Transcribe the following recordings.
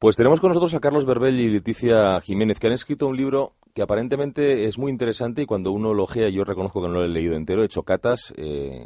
Pues tenemos con nosotros a Carlos Berbel y Leticia Jiménez, que han escrito un libro que aparentemente es muy interesante y cuando uno lo ojea, yo reconozco que no lo he leído entero, he hecho catas,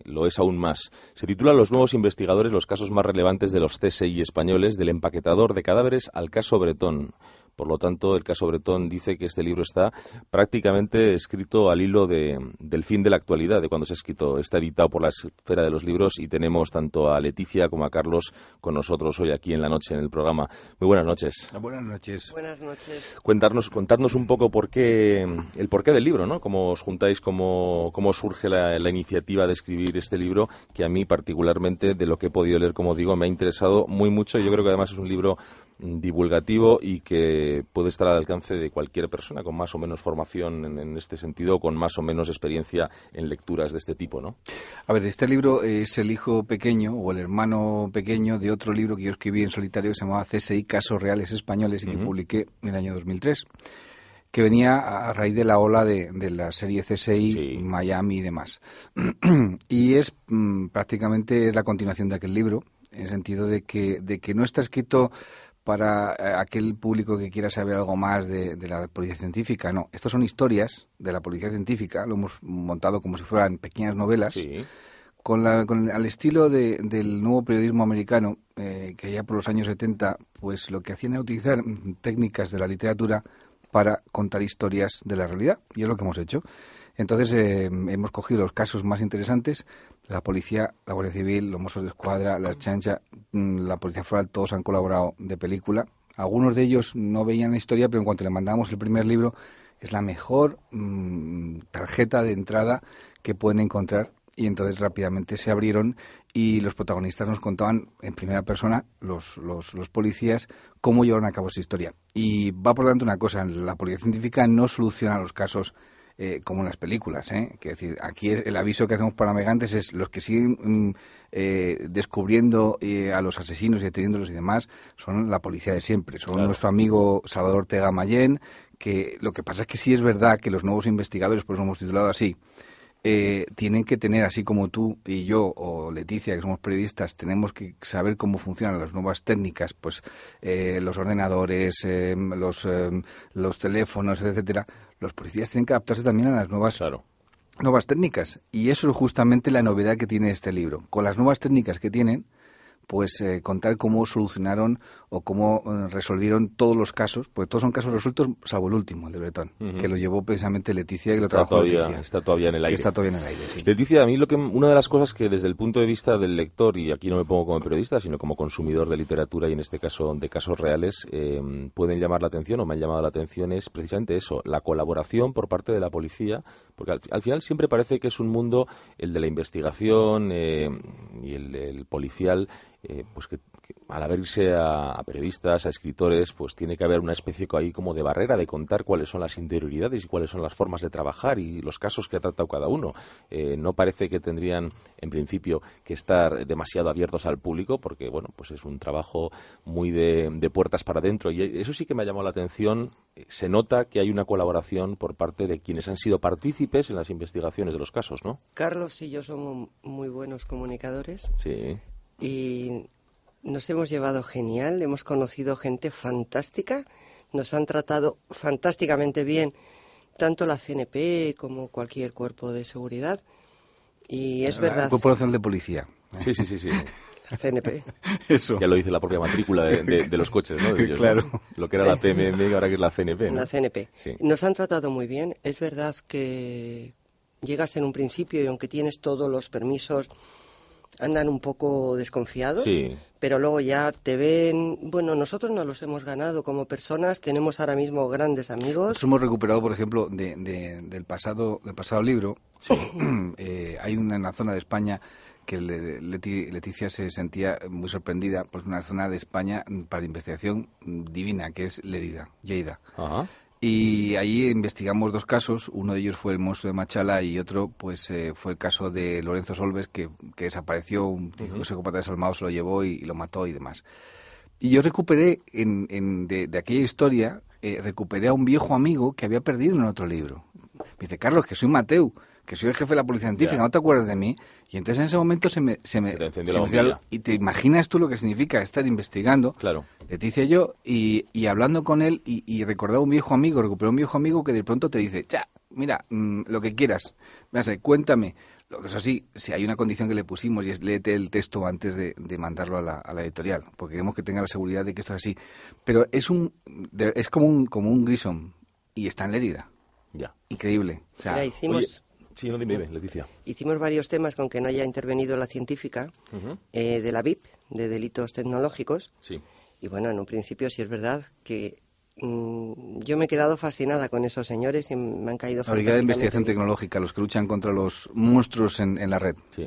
lo es aún más. Se titula Los nuevos investigadores, los casos más relevantes de los CSI españoles, del empaquetador de cadáveres al caso Bretón. Por lo tanto, el caso Bretón dice que este libro está prácticamente escrito al hilo del fin de la actualidad, de cuando se ha escrito. Está editado por la Esfera de los Libros y tenemos tanto a Leticia como a Carlos con nosotros hoy aquí en la noche en el programa. Muy buenas noches. Buenas noches. Buenas noches. Contarnos un poco el porqué del libro, ¿no? Cómo os juntáis, cómo surge la iniciativa de escribir este libro, que a mí particularmente, de lo que he podido leer, como digo, me ha interesado muy mucho. Yo creo que además es un libro divulgativo y que puede estar al alcance de cualquier persona con más o menos formación en este sentido o con más o menos experiencia en lecturas de este tipo, ¿no? A ver, este libro es el hijo pequeño o el hermano pequeño de otro libro que yo escribí en solitario que se llamaba CSI, Casos Reales Españoles, y que publiqué en el año 2003, que venía a raíz de la ola de la serie CSI, sí, Miami y demás. Y es prácticamente la continuación de aquel libro, en el sentido de que no está escrito para aquel público que quiera saber algo más de la policía científica. No, estas son historias de la policía científica, lo hemos montado como si fueran pequeñas novelas, sí, al estilo del nuevo periodismo americano, que ya por los años 70, pues lo que hacían era utilizar técnicas de la literatura para contar historias de la realidad, y es lo que hemos hecho. Entonces hemos cogido los casos más interesantes, la policía, la Guardia Civil, los Mossos de Escuadra, la Chancha, la Policía Foral, todos han colaborado de película. Algunos de ellos no veían la historia, pero en cuanto le mandamos el primer libro, es la mejor tarjeta de entrada que pueden encontrar, y entonces rápidamente se abrieron y los protagonistas nos contaban en primera persona, los policías, cómo llevaron a cabo esa historia. Y va por delante una cosa, la policía científica no soluciona los casos como en las películas, que decir, aquí es el aviso que hacemos para navegantes es los que siguen descubriendo a los asesinos y deteniéndolos y demás son la policía de siempre, son claro, nuestro amigo Salvador Ortega Mayén, que lo que pasa es que sí es verdad que los nuevos investigadores, por eso hemos titulado así, tienen que tener, así como tú y yo o Leticia, que somos periodistas, tenemos que saber cómo funcionan las nuevas técnicas, pues los ordenadores, los teléfonos, etcétera. Los policías tienen que adaptarse también a las nuevas técnicas. Y eso es justamente la novedad que tiene este libro. Con las nuevas técnicas que tienen, pues contar cómo solucionaron o cómo resolvieron todos los casos, porque todos son casos resueltos, salvo el último, el de Bretón, que lo llevó precisamente Leticia y lo trabajó Leticia. Está todavía en el aire. Está todavía en el aire, sí. Leticia, a mí una de las cosas que desde el punto de vista del lector, y aquí no me pongo como periodista, sino como consumidor de literatura y en este caso de casos reales, pueden llamar la atención o me han llamado la atención es precisamente eso, la colaboración por parte de la policía, porque al final siempre parece que es un mundo, el de la investigación y el policial, pues que al abrirse a periodistas, a escritores, pues tiene que haber una especie ahí como de barrera de contar cuáles son las interioridades y cuáles son las formas de trabajar y los casos que ha tratado cada uno. No parece que tendrían, en principio, que estar demasiado abiertos al público, porque, bueno, pues es un trabajo muy de puertas para adentro. Y eso sí que me ha llamado la atención. Se nota que hay una colaboración por parte de quienes han sido partícipes en las investigaciones de los casos, ¿no? Carlos y yo somos muy buenos comunicadores. Sí. Y nos hemos llevado genial, hemos conocido gente fantástica, nos han tratado fantásticamente bien, tanto la CNP como cualquier cuerpo de seguridad. Y es verdad. El Cuerpo Nacional de Policía. Sí. La CNP. Eso. Ya lo dice la propia matrícula de los coches, ¿no? De ellos, claro. ¿no? Lo que era la PMM, ahora que es la CNP, ¿no? La CNP. Sí. Nos han tratado muy bien. Es verdad que llegas en un principio y aunque tienes todos los permisos, andan un poco desconfiados, sí, pero luego ya te ven. Bueno, nosotros nos los hemos ganado como personas, tenemos ahora mismo grandes amigos. Nosotros hemos recuperado, por ejemplo, del pasado libro, sí. Hay en la zona de España que Leticia se sentía muy sorprendida, porque es una zona de España para investigación divina, que es Lleida. Ajá. Y ahí investigamos dos casos, uno de ellos fue el monstruo de Machala y otro pues fue el caso de Lorenzo Solves, que desapareció, un psicópata desalmado se lo llevó y lo mató y demás. Y yo recuperé de aquella historia, recuperé a un viejo amigo que había perdido en otro libro. Me dice, Carlos, que soy Mateu, que soy el jefe de la policía científica, no te acuerdas de mí. Y entonces en ese momento se me y te imaginas tú lo que significa estar investigando, claro. Leticia y yo, y hablando con él, y recordaba un viejo amigo, recuperó un viejo amigo que de pronto te dice, mira, lo que quieras, cuéntame. Lo que es así, si hay una condición que le pusimos y es léete el texto antes de mandarlo a la editorial, porque queremos que tenga la seguridad de que esto es así. Pero es como un Grissom y está en la herida. Ya. Increíble. O sea, hicimos... Sí, no dime, Leticia. Hicimos varios temas con que no haya intervenido la científica de la BIP, de delitos tecnológicos. Sí. Y bueno, en un principio sí es verdad que yo me he quedado fascinada con esos señores y me han caído... La Brigada de Investigación Tecnológica, los que luchan contra los monstruos en la red. Sí.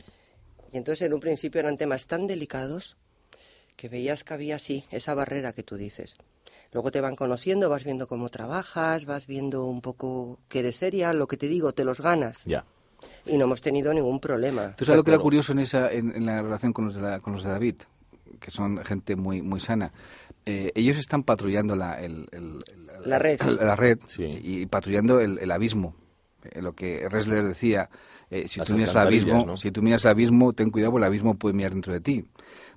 Y entonces en un principio eran temas tan delicados que veías que había así esa barrera que tú dices. Luego te van conociendo, vas viendo cómo trabajas, vas viendo un poco que eres seria, lo que te digo, te los ganas. Ya. Y no hemos tenido ningún problema. ¿Tú sabes lo que era curioso en la relación con los de David? Que son gente muy muy sana. Ellos están patrullando la red, sí. y patrullando el abismo. Lo que Ressler decía, si tú miras el abismo, ten cuidado, porque el abismo puede mirar dentro de ti.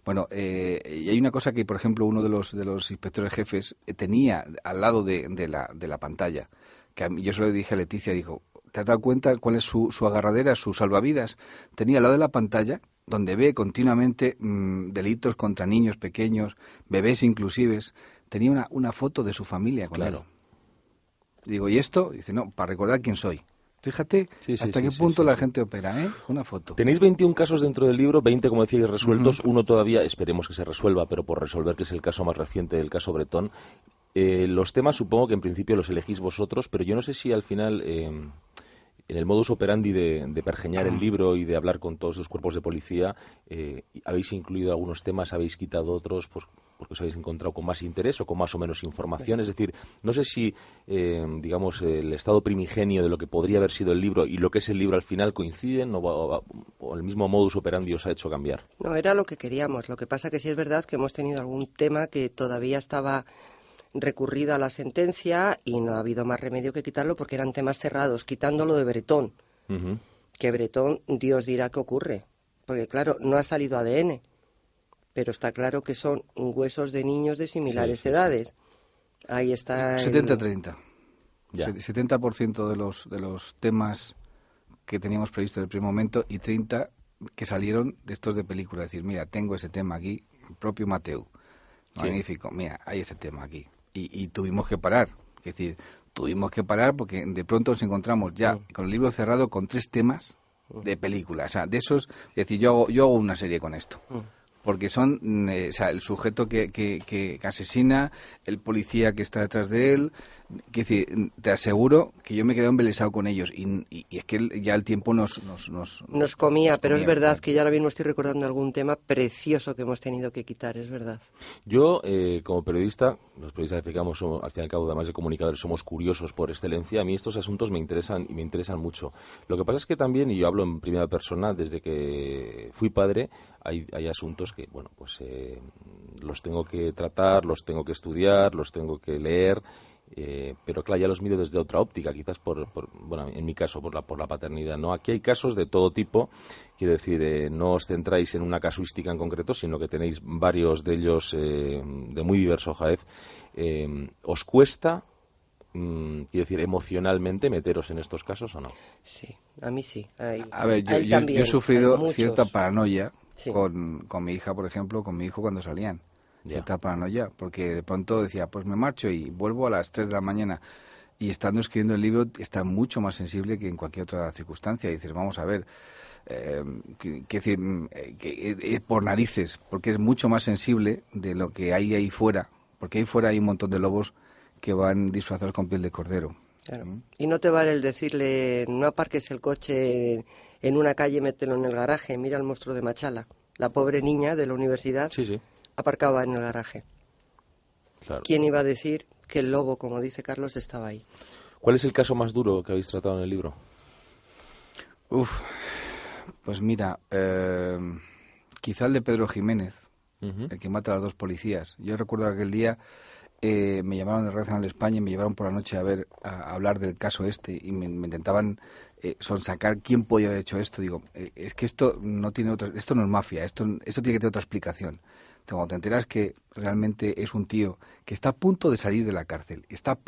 Bueno, y hay una cosa que, por ejemplo, uno de los inspectores jefes tenía al lado de la pantalla, que yo se lo dije a Leticia, dijo, ¿te has dado cuenta cuál es su agarradera, su salvavidas? Tenía al lado de la pantalla, donde ve continuamente delitos contra niños pequeños, bebés inclusives, tenía una foto de su familia con él. Digo, ¿y esto? Dice, no, para recordar quién soy. Fíjate hasta qué punto la gente opera, ¿eh? Una foto. Tenéis 21 casos dentro del libro, 20, como decíais, resueltos. Uno todavía, esperemos que se resuelva, pero por resolver, que es el caso más reciente del caso Bretón. Los temas supongo que en principio los elegís vosotros, pero yo no sé si al final... en el modus operandi de pergeñar el libro y de hablar con todos los cuerpos de policía, ¿habéis incluido algunos temas, habéis quitado otros, pues, porque os habéis encontrado con más interés o con más o menos información? Es decir, no sé si, digamos, el estado primigenio de lo que podría haber sido el libro y lo que es el libro al final coinciden o el mismo modus operandi os ha hecho cambiar. No, era lo que queríamos. Lo que pasa que sí es verdad que hemos tenido algún tema que todavía estaba... recurrida a la sentencia y no ha habido más remedio que quitarlo porque eran temas cerrados, quitándolo de Bretón. Que Bretón, Dios dirá qué ocurre. Porque claro, no ha salido ADN, pero está claro que son huesos de niños de similares edades. Ahí está... 70-30. 70% de los temas que teníamos previsto en el primer momento y 30 que salieron de estos de película. Es decir, mira, tengo ese tema aquí, el propio Mateu. Magnífico, mira, hay ese tema aquí. Y tuvimos que parar. Es decir, tuvimos que parar porque de pronto nos encontramos ya con el libro cerrado con 3 temas de película. O sea, de esos, es decir, yo hago una serie con esto. Porque son, o sea, el sujeto que asesina, el policía que está detrás de él. Es decir, te aseguro que yo me quedé embelesado con ellos y es que ya el tiempo nos comía, pero es verdad que ya ahora mismo estoy recordando algún tema precioso que hemos tenido que quitar, es verdad. Yo, como periodista, los periodistas que ficamos, al fin y al cabo, además de comunicadores, somos curiosos por excelencia. A mí estos asuntos me interesan y me interesan mucho. Lo que pasa es que también, y yo hablo en primera persona, desde que fui padre, hay asuntos que, bueno, pues los tengo que tratar, los tengo que estudiar, los tengo que leer. Pero claro, ya los miro desde otra óptica, quizás bueno, en mi caso por la paternidad, ¿no? Aquí hay casos de todo tipo, quiero decir, no os centráis en una casuística en concreto, sino que tenéis varios de ellos de muy diverso jaez. ¿Os cuesta, quiero decir, emocionalmente meteros en estos casos o no? Sí, a mí sí. A ver, yo he sufrido cierta paranoia con mi hija, por ejemplo, con mi hijo cuando salían. Cierta paranoia, porque de pronto decía, pues me marcho y vuelvo a las 3 de la mañana. Y estando escribiendo el libro, está mucho más sensible que en cualquier otra circunstancia. Y dices, vamos a ver, por narices, porque es mucho más sensible de lo que hay ahí fuera. Porque ahí fuera hay un montón de lobos que van disfrazados con piel de cordero. Claro. Y no te vale el decirle, no aparques el coche en una calle, mételo en el garaje, mira el monstruo de Machala. La pobre niña de la universidad. Sí. Aparcaba en el garaje. Claro. ¿Quién iba a decir que el lobo, como dice Carlos, estaba ahí? ¿Cuál es el caso más duro que habéis tratado en el libro? Pues mira, quizá el de Pedro Jiménez, el que mata a los 2 policías. Yo recuerdo aquel día me llamaron de Radio Nacional de España y me llevaron por la noche a hablar del caso y me intentaban sonsacar quién podía haber hecho esto. Digo, es que esto no es mafia, esto tiene que tener otra explicación. Cuando te enteras que realmente es un tío que está a punto de salir de la cárcel, está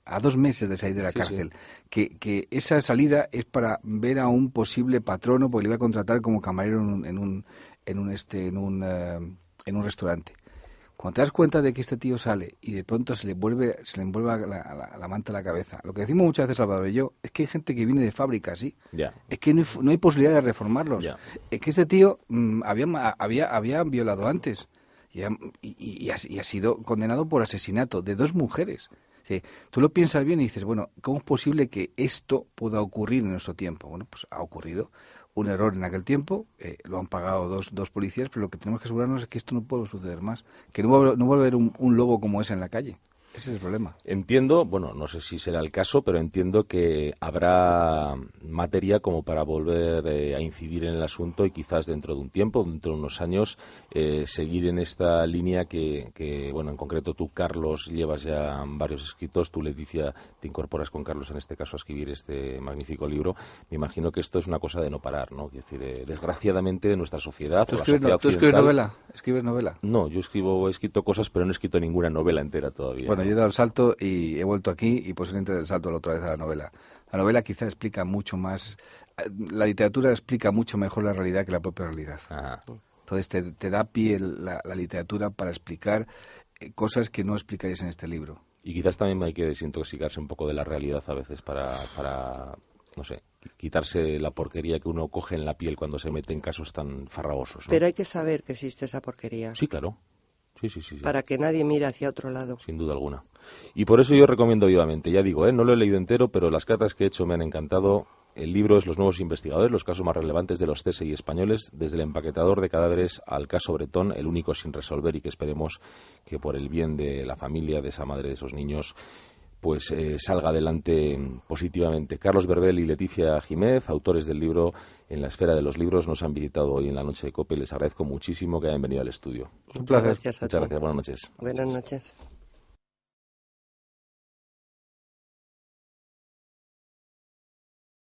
a 2 meses de salir de la cárcel, sí. Que esa salida es para ver a un posible patrono porque le iba a contratar como camarero en un restaurante. Cuando te das cuenta de que este tío sale y de pronto se le envuelve la manta a la cabeza, lo que decimos muchas veces Salvador y yo, es que hay gente que viene de fábrica así, es que no hay posibilidad de reformarlos, es que este tío había violado antes y ha sido condenado por asesinato de 2 mujeres. Sí, tú lo piensas bien y dices, bueno, ¿cómo es posible que esto pueda ocurrir en nuestro tiempo? Bueno, pues ha ocurrido un error en aquel tiempo, lo han pagado dos policías, pero lo que tenemos que asegurarnos es que esto no puede suceder más, que no va a haber un lobo como ese en la calle. Ese es el problema. Entiendo, bueno, no sé si será el caso, pero entiendo que habrá materia como para volver a incidir en el asunto y quizás dentro de un tiempo, dentro de unos años, seguir en esta línea que, bueno, en concreto tú, Carlos, llevas ya varios escritos, tú, Leticia, te incorporas con Carlos en este caso a escribir este magnífico libro. Me imagino que esto es una cosa de no parar, ¿no? Es decir, desgraciadamente nuestra sociedad... ¿Tú escribes novela? ¿Escribes novela? No, he escrito cosas, pero no he escrito ninguna novela entera todavía. Bueno, yo he dado el salto y he vuelto aquí y posiblemente del salto otra vez a la novela. La novela quizá explica mucho más, la literatura explica mucho mejor la realidad que la propia realidad. Ajá. Entonces te da pie la literatura para explicar cosas que no explicarías en este libro. Y quizás también hay que desintoxicarse un poco de la realidad a veces para no sé, quitarse la porquería que uno coge en la piel cuando se mete en casos tan farragosos, ¿no? Pero hay que saber que existe esa porquería. Sí, claro. Sí. Para que nadie mire hacia otro lado. Sin duda alguna. Y por eso yo recomiendo vivamente, ya digo, no lo he leído entero, pero las cartas que he hecho me han encantado. El libro es Los nuevos investigadores, los casos más relevantes de los CSI españoles, desde el empaquetador de cadáveres al caso Bretón, el único sin resolver, y que esperemos que por el bien de la familia, de esa madre, de esos niños, pues salga adelante positivamente. Carlos Berbel y Leticia Jiménez, autores del libro En la esfera de los libros, nos han visitado hoy en la noche de COPE. Les agradezco muchísimo que hayan venido al estudio. Un placer. Muchas gracias. Buenas noches. Buenas noches.